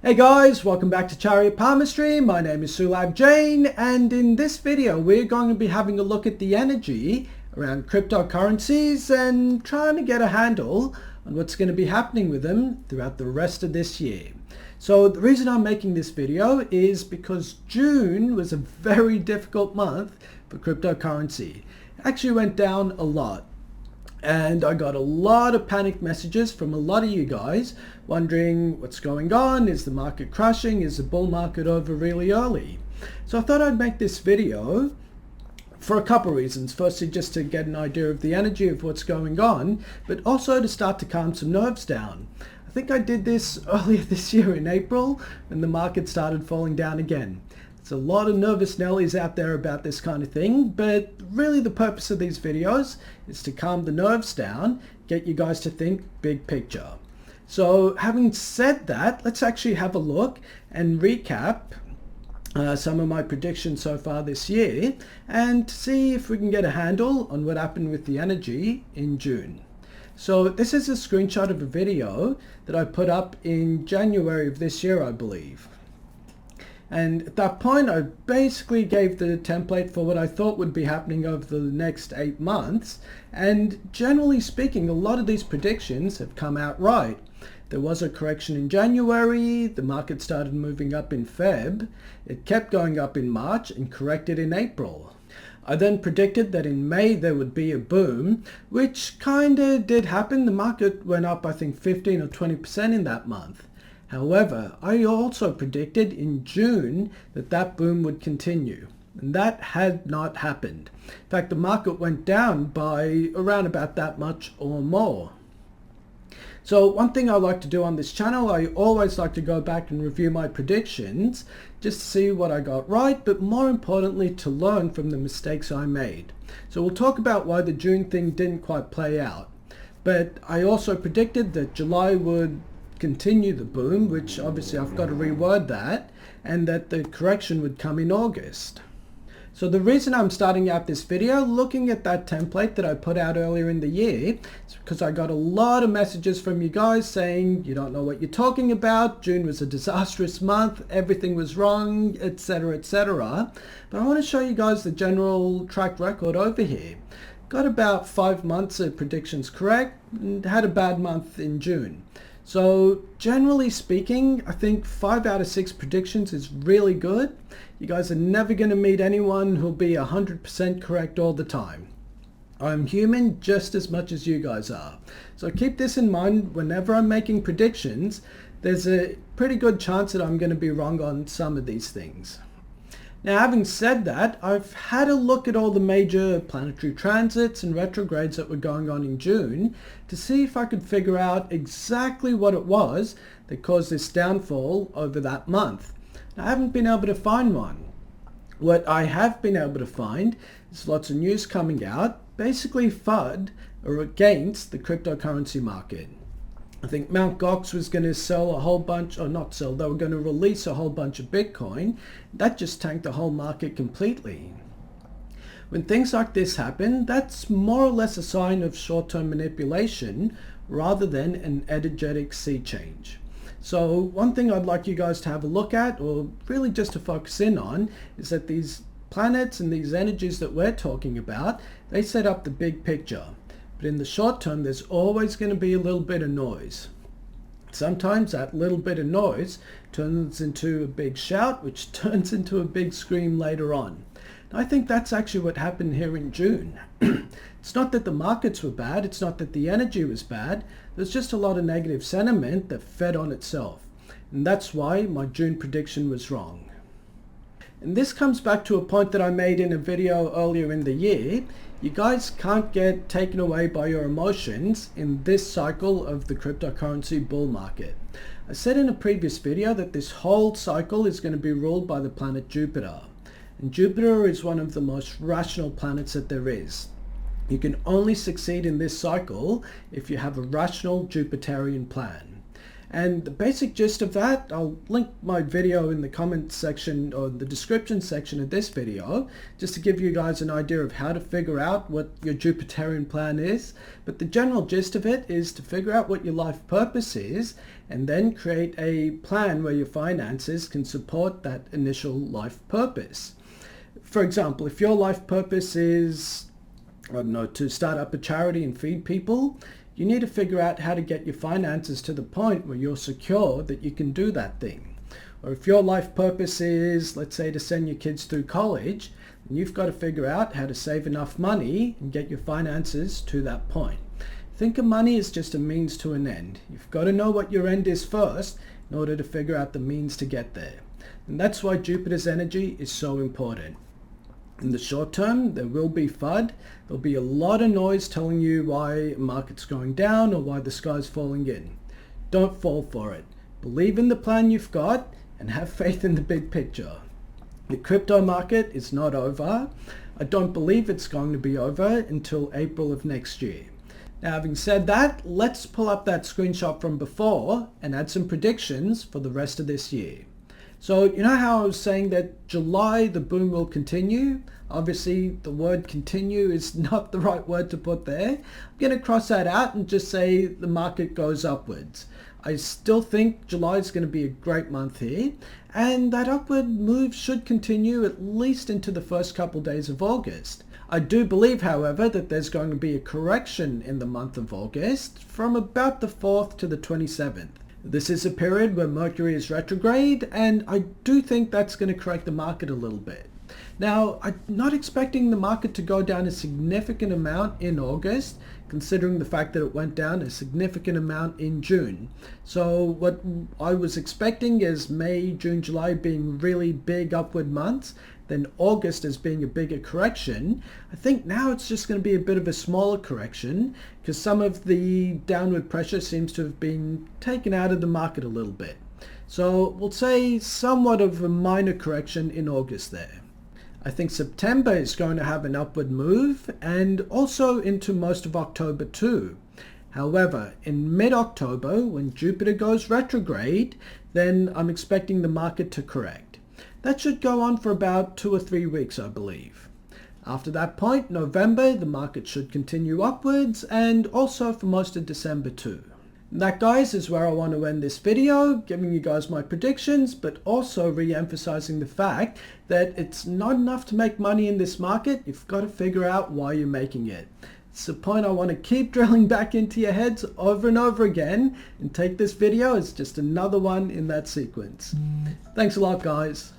Hey guys, welcome back to Chariot Palmistry. My name is Sulabh Jain, and in this video we're going to be having a look at the energy around cryptocurrencies and trying to get a handle on what's going to be happening with them throughout the rest of this year. So the reason I'm making this video is because June was a very difficult month for cryptocurrency. It actually went down a lot. And I got a lot of panic messages from a lot of you guys wondering what's going on. Is the market crashing? Is the bull market over really early? So I thought I'd make this video for a couple of reasons. Firstly, just to get an idea of the energy of what's going on, but also to start to calm some nerves down. I think I did this earlier this year in April when the market started falling down again. There's a lot of nervous Nellies out there about this kind of thing, but really the purpose of these videos is to calm the nerves down, get you guys to think big picture. So having said that, let's actually have a look and recap some of my predictions so far this year and see if we can get a handle on what happened with the energy in June. So this is a screenshot of a video that I put up in January of this year, I believe. And at that point, I basically gave the template for what I thought would be happening over the next 8 months. And generally speaking, a lot of these predictions have come out right. There was a correction in January, the market started moving up in Feb, it kept going up in March and corrected in April. I then predicted that in May there would be a boom, which kinda did happen. The market went up, I think, 15 or 20% in that month. However, I also predicted in June that that boom would continue, and that had not happened. In fact, the market went down by around about that much or more. So one thing I like to do on this channel, I always like to go back and review my predictions just to see what I got right, but more importantly to learn from the mistakes I made. So we'll talk about why the June thing didn't quite play out. But I also predicted that July would continue the boom, which obviously I've got to reword that, and that the correction would come in August. So the reason I'm starting out this video looking at that template that I put out earlier in the year is because I got a lot of messages from you guys saying you don't know what you're talking about, June was a disastrous month, everything was wrong, etc, etc. But I want to show you guys the general track record over here. Got about 5 months of predictions correct and had a bad month in June. So generally speaking, I think 5 out of 6 predictions is really good. You guys are never going to meet anyone who'll be 100% correct all the time. I'm human just as much as you guys are. So keep this in mind whenever I'm making predictions. There's a pretty good chance that I'm going to be wrong on some of these things. Now, having said that, I've had a look at all the major planetary transits and retrogrades that were going on in June to see if I could figure out exactly what it was that caused this downfall over that month. Now, I haven't been able to find one. What I have been able to find is lots of news coming out, basically FUD or against the cryptocurrency market. I think Mt. Gox was going to sell a whole bunch, or not sell, they were going to release a whole bunch of Bitcoin. That just tanked the whole market completely. When things like this happen, that's more or less a sign of short-term manipulation rather than an energetic sea change. So one thing I'd like you guys to have a look at, or really just to focus in on, is that these planets and these energies that we're talking about, they set up the big picture. But in the short term, there's always going to be a little bit of noise. Sometimes that little bit of noise turns into a big shout, which turns into a big scream later on. And I think that's actually what happened here in June. It's not that the markets were bad, it's not that the energy was bad, there's just a lot of negative sentiment that fed on itself. And that's why my June prediction was wrong. And this comes back to a point that I made in a video earlier in the year. You guys can't get taken away by your emotions in this cycle of the cryptocurrency bull market. I said in a previous video that this whole cycle is going to be ruled by the planet Jupiter. And Jupiter is one of the most rational planets that there is. You can only succeed in this cycle if you have a rational Jupiterian plan. And the basic gist of that, I'll link my video in the comments section or the description section of this video, just to give you guys an idea of how to figure out what your Jupiterian plan is. But the general gist of it is to figure out what your life purpose is and then create a plan where your finances can support that initial life purpose. For example, if your life purpose is, I don't know, to start up a charity and feed people, you need to figure out how to get your finances to the point where you're secure that you can do that thing. Or if your life purpose is, let's say, to send your kids through college, then you've got to figure out how to save enough money and get your finances to that point. Think of money as just a means to an end. You've got to know what your end is first in order to figure out the means to get there. And that's why Jupiter's energy is so important. In the short term, there will be FUD. There'll be a lot of noise telling you why the market's going down or why the sky's falling in. Don't fall for it. Believe in the plan you've got and have faith in the big picture. The crypto market is not over. I don't believe it's going to be over until April of next year. Now, having said that, let's pull up that screenshot from before and add some predictions for the rest of this year. So you know how I was saying that July the boom will continue? Obviously the word continue is not the right word to put there. I'm going to cross that out and just say the market goes upwards. I still think July is going to be a great month here, and that upward move should continue at least into the first couple days of August. I do believe, however, that there's going to be a correction in the month of August from about the 4th to the 27th. This is a period where Mercury is retrograde, and I do think that's going to correct the market a little bit. Now, I'm not expecting the market to go down a significant amount in August, considering the fact that it went down a significant amount in June. So what I was expecting is May, June, July being really big upward months, then August as being a bigger correction. I think now it's just going to be a bit of a smaller correction because some of the downward pressure seems to have been taken out of the market a little bit. So we'll say somewhat of a minor correction in August there. I think September is going to have an upward move and also into most of October too. However, in mid-October, when Jupiter goes retrograde, then I'm expecting the market to correct. That should go on for about 2 or 3 weeks, I believe. After that point, November, the market should continue upwards, and also for most of December too. And that, guys, is where I want to end this video, giving you guys my predictions, but also re-emphasizing the fact that it's not enough to make money in this market. You've got to figure out why you're making it. It's a point I want to keep drilling back into your heads over and over again, and take this video as just another one in that sequence. Thanks a lot, guys.